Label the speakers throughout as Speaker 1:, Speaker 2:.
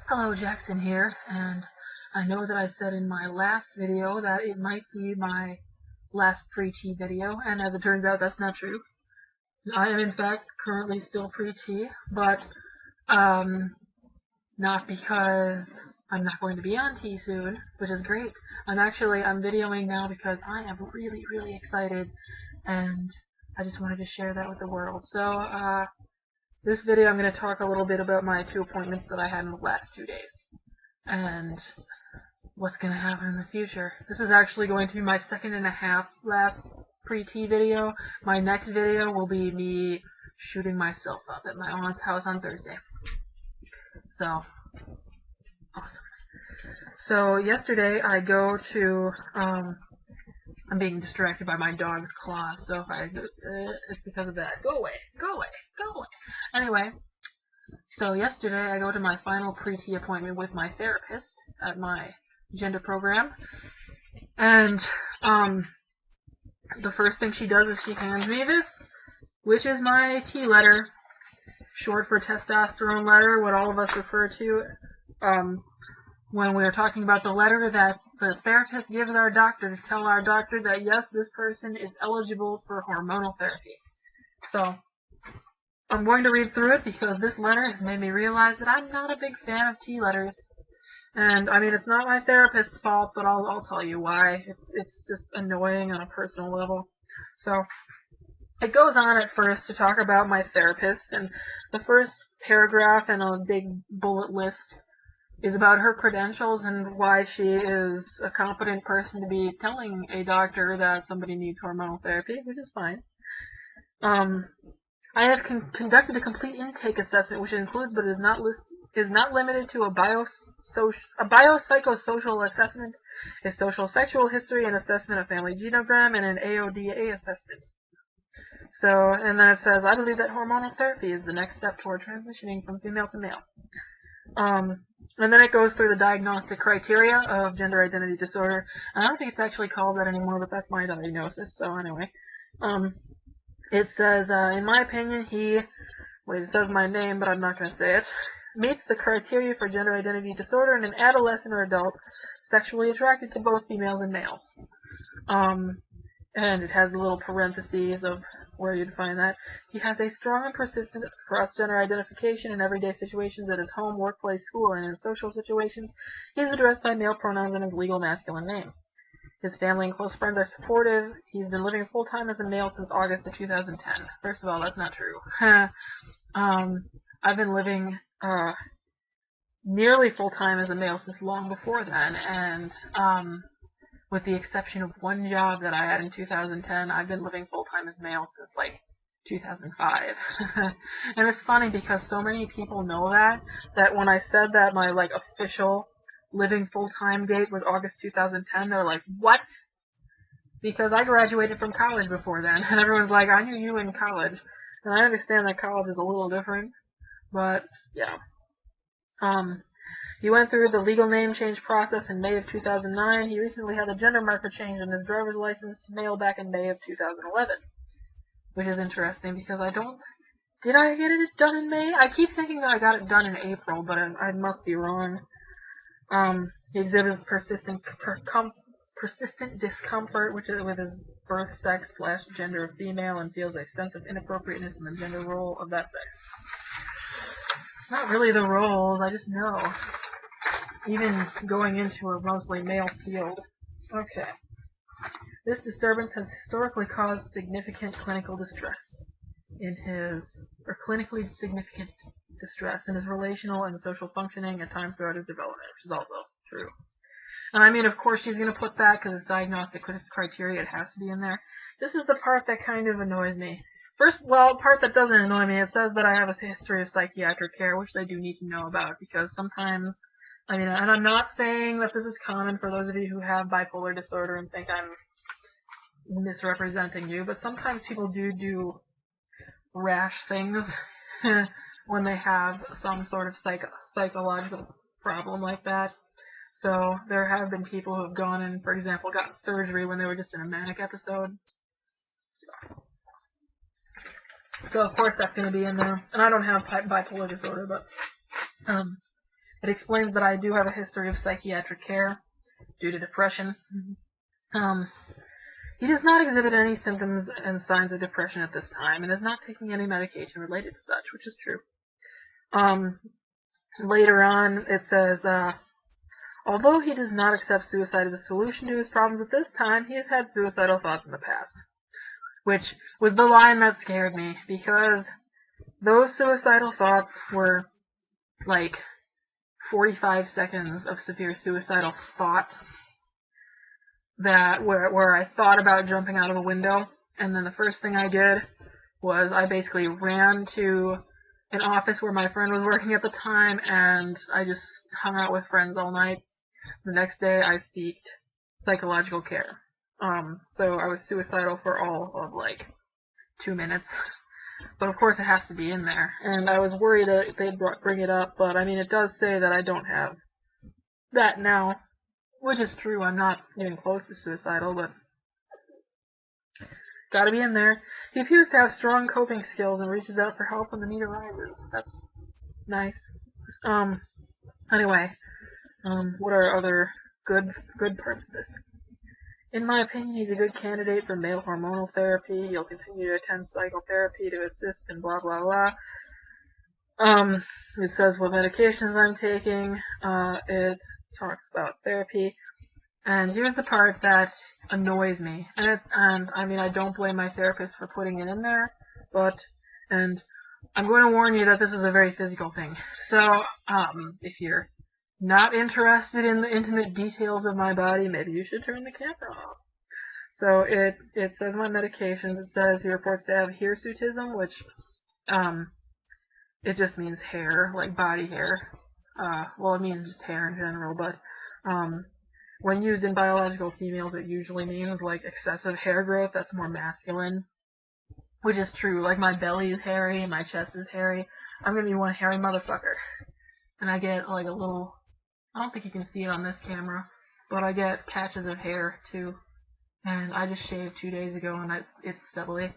Speaker 1: Hello, Jackson here, and I know that I said in my last video that it might be my last pre-T video, and as it turns out, that's not true. I am in fact currently still pre-T, but not because I'm not going to be on T soon, which is great. I'm videoing now because I am really excited, and I just wanted to share that with the world. So, this video I'm going to talk a little bit about my 2 appointments that I had in the last 2 days, and what's going to happen in the future. This is actually going to be my second and a half last pre-T video. My next video will be me shooting myself up at my aunt's house on Thursday. So, awesome. So, yesterday I go to, I'm being distracted by my dog's claws, so if it's because of that. Go away, go away, go away. Anyway, so yesterday I go to my final pre-T appointment with my therapist at my gender program, and the first thing she does is she hands me this, which is my T letter, short for testosterone letter, what all of us refer to when we are talking about the letter that the therapist gives our doctor to tell our doctor that yes, this person is eligible for hormonal therapy. So, I'm going to read through it because this letter has made me realize that I'm not a big fan of T letters. And, I mean, it's not my therapist's fault, but I'll tell you why. It's just annoying on a personal level. So, it goes on at first to talk about my therapist, and the first paragraph in a big bullet list is about her credentials and why she is a competent person to be telling a doctor that somebody needs hormonal therapy, which is fine. I have conducted a complete intake assessment, which includes but is not limited to a biopsychosocial assessment, a social sexual history, an assessment of family genogram, and an AODA assessment. So, and then it says, I believe that hormonal therapy is the next step toward transitioning from female to male. And then it goes through the diagnostic criteria of gender identity disorder. And I don't think it's actually called that anymore, but that's my diagnosis. So anyway, it says, in my opinion, it says my name, but I'm not going to say it, meets the criteria for gender identity disorder in an adolescent or adult sexually attracted to both females and males. And it has a little parentheses of where you'd find that. He has a strong and persistent cross-gender identification in everyday situations at his home, workplace, school, and in social situations. He is addressed by male pronouns and his legal masculine name. His family and close friends are supportive. He's been living full-time as a male since August of 2010. First of all, that's not true. I've been living nearly full-time as a male since long before then, and with the exception of one job that I had in 2010, I've been living full-time as male since, 2005. And it's funny because so many people know that when I said that my, official living full-time date was August 2010, they're like, what? Because I graduated from college before then, and everyone's like, I knew you in college. And I understand that college is a little different, but, yeah. He went through the legal name change process in May of 2009. He recently had the gender marker change on his driver's license to male back in May of 2011. Which is interesting because did I get it done in May? I keep thinking that I got it done in April, but I must be wrong. He exhibits persistent discomfort with his birth sex / gender of female and feels a sense of inappropriateness in the gender role of that sex. Not really the roles, I just know. Even going into a mostly male field. Okay. This disturbance has historically caused significant clinical distress clinically significant distress in his relational and social functioning at times throughout his development, which is also true. And I mean, of course, she's going to put that because it's diagnostic criteria, it has to be in there. This is the part that kind of annoys me. Part that doesn't annoy me, it says that I have a history of psychiatric care, which they do need to know about, because sometimes, and I'm not saying that this is common for those of you who have bipolar disorder and think I'm misrepresenting you, but sometimes people do rash things when they have some sort of psychological problem like that. So there have been people who have gone and, for example, gotten surgery when they were just in a manic episode. So of course that's going to be in there. And I don't have bipolar disorder, but It explains that I do have a history of psychiatric care due to depression. He does not exhibit any symptoms and signs of depression at this time, and is not taking any medication related to such, which is true. Later on, it says, although he does not accept suicide as a solution to his problems at this time, he has had suicidal thoughts in the past. Which was the line that scared me, because those suicidal thoughts were like 45 seconds of severe suicidal thought that where I thought about jumping out of a window, and then the first thing I did was I basically ran to an office where my friend was working at the time, and I just hung out with friends all night. The next day I sought psychological care. So I was suicidal for all of like 2 minutes. But of course it has to be in there. And I was worried that they'd bring it up, but I mean it does say that I don't have that now. Which is true, I'm not even close to suicidal, but gotta be in there. He appears to have strong coping skills and reaches out for help when the need arises. That's nice. Anyway, what are other good parts of this? In my opinion, he's a good candidate for male hormonal therapy. He'll continue to attend psychotherapy to assist and blah blah blah. It says what medications I'm taking. It talks about therapy. And here's the part that annoys me. And I mean, I don't blame my therapist for putting it in there, and I'm going to warn you that this is a very physical thing. So, if you're not interested in the intimate details of my body, maybe you should turn the camera off. So it says my medications. It says he reports to have hirsutism, which it just means hair, like body hair. Well, it means just hair in general, but when used in biological females, it usually means like excessive hair growth that's more masculine, which is true. Like my belly is hairy, my chest is hairy. I'm gonna be one hairy motherfucker, and I get like a little. I don't think you can see it on this camera, but I get patches of hair too, and I just shaved 2 days ago, and it's stubbly.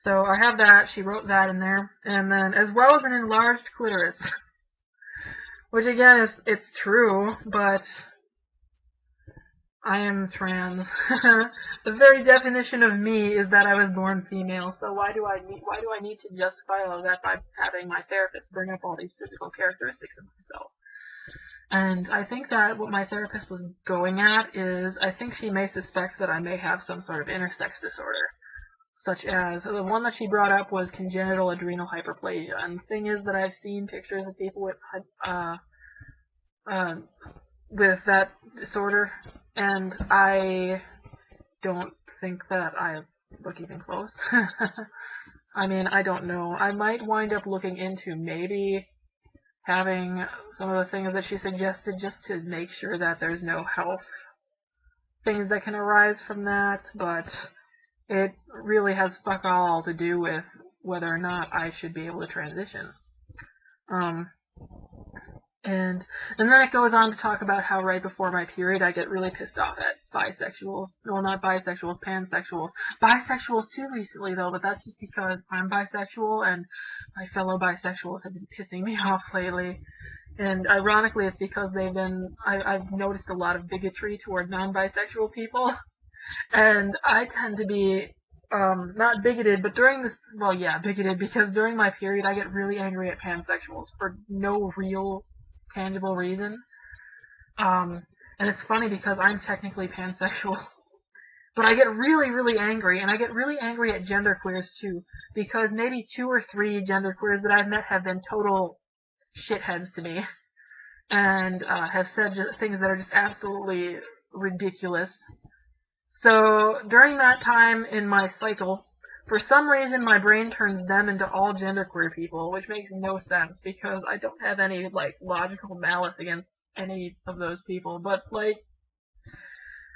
Speaker 1: So I have that. She wrote that in there, and then as well as an enlarged clitoris, which again it's true, but I am trans. The very definition of me is that I was born female. So why do I need to justify all of that by having my therapist bring up all these physical characteristics of myself? And I think that what my therapist was going at is, I think she may suspect that I may have some sort of intersex disorder, such as, the one that she brought up was congenital adrenal hyperplasia. And the thing is that I've seen pictures of people with that disorder, and I don't think that I look even close. I mean, I don't know. I might wind up looking into maybe having some of the things that she suggested just to make sure that there's no health things that can arise from that, but it really has fuck all to do with whether or not I should be able to transition. And then it goes on to talk about how right before my period I get really pissed off at bisexuals. Well, not bisexuals, pansexuals. Bisexuals too recently though, but that's just because I'm bisexual and my fellow bisexuals have been pissing me off lately. And ironically it's because I've noticed a lot of bigotry toward non-bisexual people. And I tend to be not bigoted, but bigoted, because during my period I get really angry at pansexuals for no real tangible reason. And it's funny because I'm technically pansexual. But I get really, really angry, and I get really angry at genderqueers too, because maybe 2 or 3 genderqueers that I've met have been total shitheads to me, and have said things that are just absolutely ridiculous. So during that time in my cycle, for some reason my brain turns them into all genderqueer people, which makes no sense because I don't have any like logical malice against any of those people, but like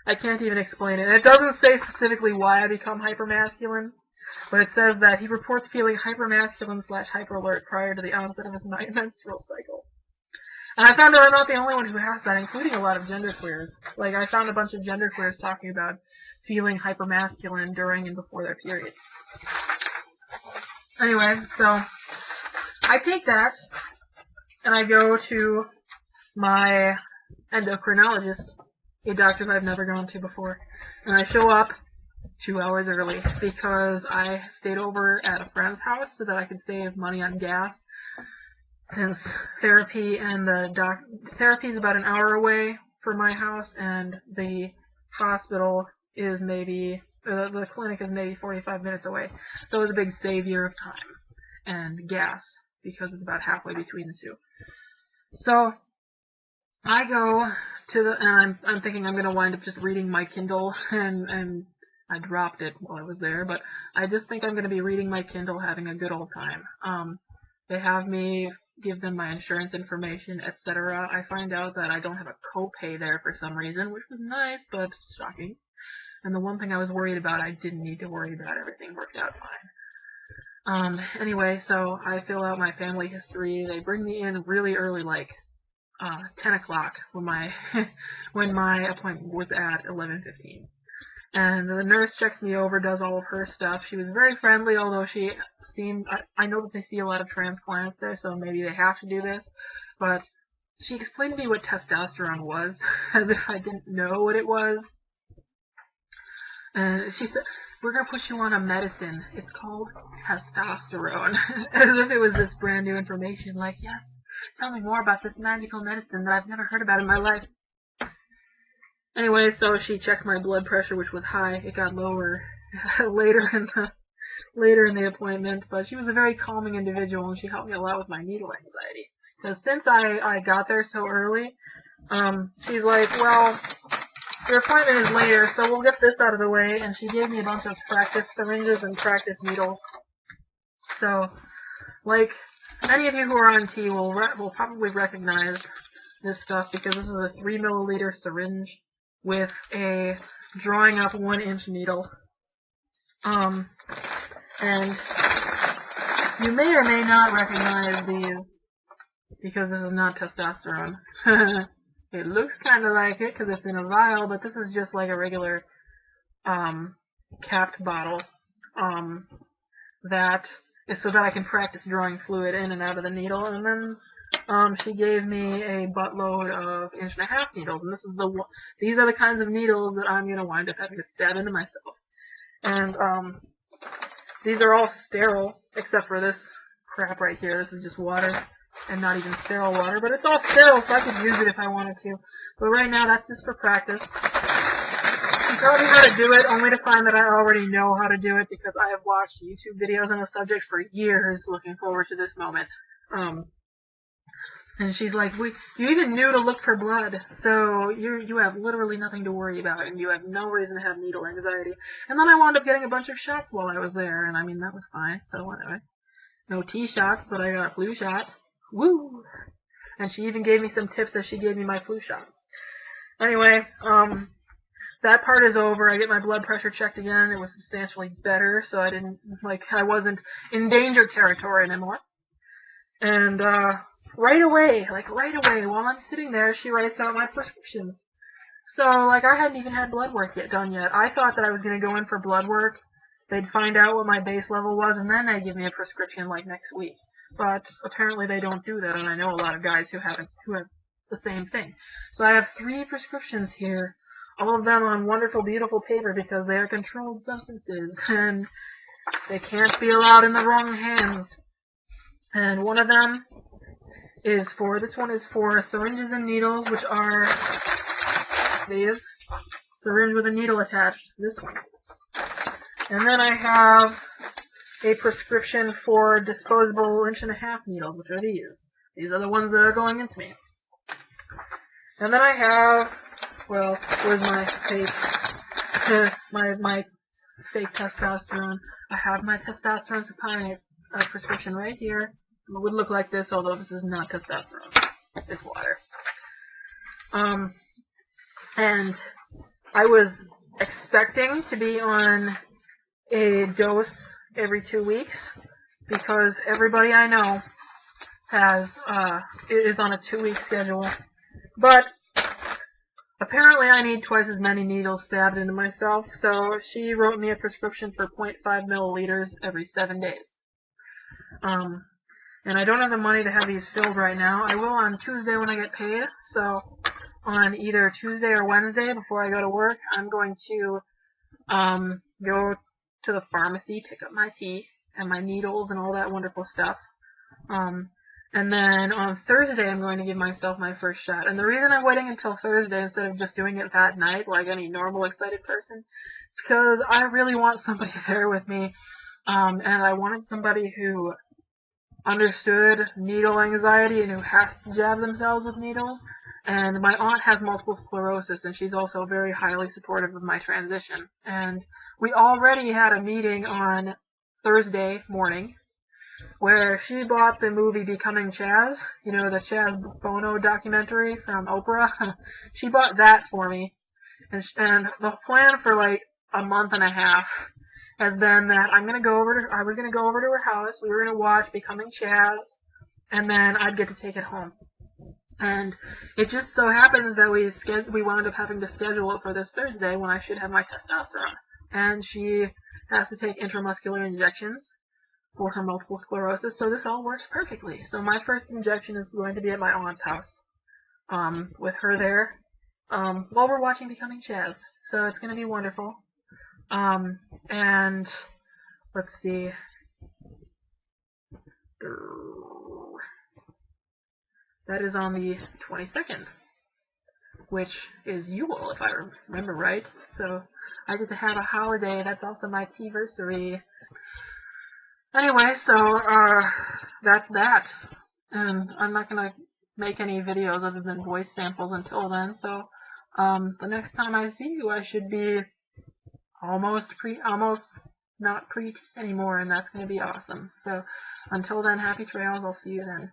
Speaker 1: I can't even explain it. And it doesn't say specifically why I become hypermasculine, but it says that he reports feeling hypermasculine/hyperalert prior to the onset of his menstrual cycle. And I found out I'm not the only one who has that, including a lot of genderqueers. Like, I found a bunch of genderqueers talking about feeling hypermasculine during and before their period. Anyway, so I take that, and I go to my endocrinologist, a doctor that I've never gone to before, and I show up 2 hours early because I stayed over at a friend's house so that I could save money on gas, since therapy and therapy is about an hour away from my house, and the hospital is maybe the clinic is maybe 45 minutes away. So it was a big savior of time and gas because it's about halfway between the two. So I go to and I'm thinking I'm going to wind up just reading my Kindle, and I dropped it while I was there, but I just think I'm going to be reading my Kindle, having a good old time. They have me give them my insurance information, etc. I find out that I don't have a copay there for some reason, which was nice, but shocking. And the one thing I was worried about, I didn't need to worry about. Everything worked out fine. Anyway, so I fill out my family history. They bring me in really early, like 10 o'clock when my when my appointment was at 11:15. And the nurse checks me over, does all of her stuff. She was very friendly, although she seemed, I know that they see a lot of trans clients there, so maybe they have to do this, but she explained to me what testosterone was, as if I didn't know what it was. And she said, we're going to put you on a medicine. It's called testosterone. As if it was this brand new information, like, yes, tell me more about this magical medicine that I've never heard about in my life. Anyway, so she checked my blood pressure, which was high. It got lower later in the appointment, but she was a very calming individual, and she helped me a lot with my needle anxiety. Because since I got there so early, she's like, well, your appointment is later, so we'll get this out of the way, and she gave me a bunch of practice syringes and practice needles. So, like, any of you who are on T will probably recognize this stuff, because this is a 3 milliliter syringe with a drawing up 1-inch needle. And you may or may not recognize these, because this is not testosterone. It looks kind of like it because it's in a vial, but this is just like a regular capped bottle that is so that I can practice drawing fluid in and out of the needle. And then she gave me a buttload of 1.5-inch needles, and these are the kinds of needles that I'm going to wind up having to stab into myself. And these are all sterile, except for this crap right here. This is just water, and not even sterile water, but it's all sterile, so I could use it if I wanted to. But right now, that's just for practice. She taught me how to do it, only to find that I already know how to do it, because I have watched YouTube videos on the subject for years, looking forward to this moment. And she's like, you even knew to look for blood, so you have literally nothing to worry about, and you have no reason to have needle anxiety. And then I wound up getting a bunch of shots while I was there, and I mean, that was fine, so anyway. No T shots, but I got a flu shot. Woo! And she even gave me some tips as she gave me my flu shot. Anyway, that part is over. I get my blood pressure checked again. It was substantially better, so I wasn't in danger territory anymore. And, right away, while I'm sitting there, she writes out my prescriptions. So, I hadn't even had blood work done yet. I thought that I was going to go in for blood work. They'd find out what my base level was, and then they'd give me a prescription, next week. But apparently they don't do that, and I know a lot of guys who have the same thing. So I have 3 prescriptions here, all of them on wonderful, beautiful paper, because they are controlled substances, and they can't be allowed in the wrong hands. And one of them this one is for syringes and needles, which are these. Syringe with a needle attached, this one. And then I have a prescription for disposable 1.5-inch needles, which are these. These are the ones that are going into me. And then I have, where's my fake, my fake testosterone? I have my testosterone supply prescription right here. It would look like this, although this is not testosterone. It's water. And I was expecting to be on a dose every 2 weeks, because everybody I know is on a 2-week schedule. But apparently I need twice as many needles stabbed into myself, so she wrote me a prescription for 0.5 milliliters every 7 days. And I don't have the money to have these filled right now. I will on Tuesday when I get paid. So on either Tuesday or Wednesday before I go to work, I'm going to go to the pharmacy, pick up my tea and my needles and all that wonderful stuff. And then on Thursday, I'm going to give myself my first shot. And the reason I'm waiting until Thursday instead of just doing it that night like any normal excited person is because I really want somebody there with me. And I wanted somebody who understood needle anxiety and who has to jab themselves with needles. And my aunt has multiple sclerosis, and she's also very highly supportive of my transition. And we already had a meeting on Thursday morning where she bought the movie Becoming Chaz, you know, the Chaz Bono documentary from Oprah. She bought that for me. And the plan for like a month and a half has been that I was going to go over to her house, we were going to watch Becoming Chaz, and then I'd get to take it home. And it just so happens that we wound up having to schedule it for this Thursday when I should have my testosterone. And she has to take intramuscular injections for her multiple sclerosis, so this all works perfectly. So my first injection is going to be at my aunt's house, with her there, while we're watching Becoming Chaz. So it's going to be wonderful. And let's see. That is on the 22nd, which is Yule, if I remember right. So I get to have a holiday. That's also my T-versary. Anyway, so that's that. And I'm not going to make any videos other than voice samples until then. So the next time I see you, I should be almost not pre anymore, and that's going to be awesome. So until then, happy trails. I'll see you then.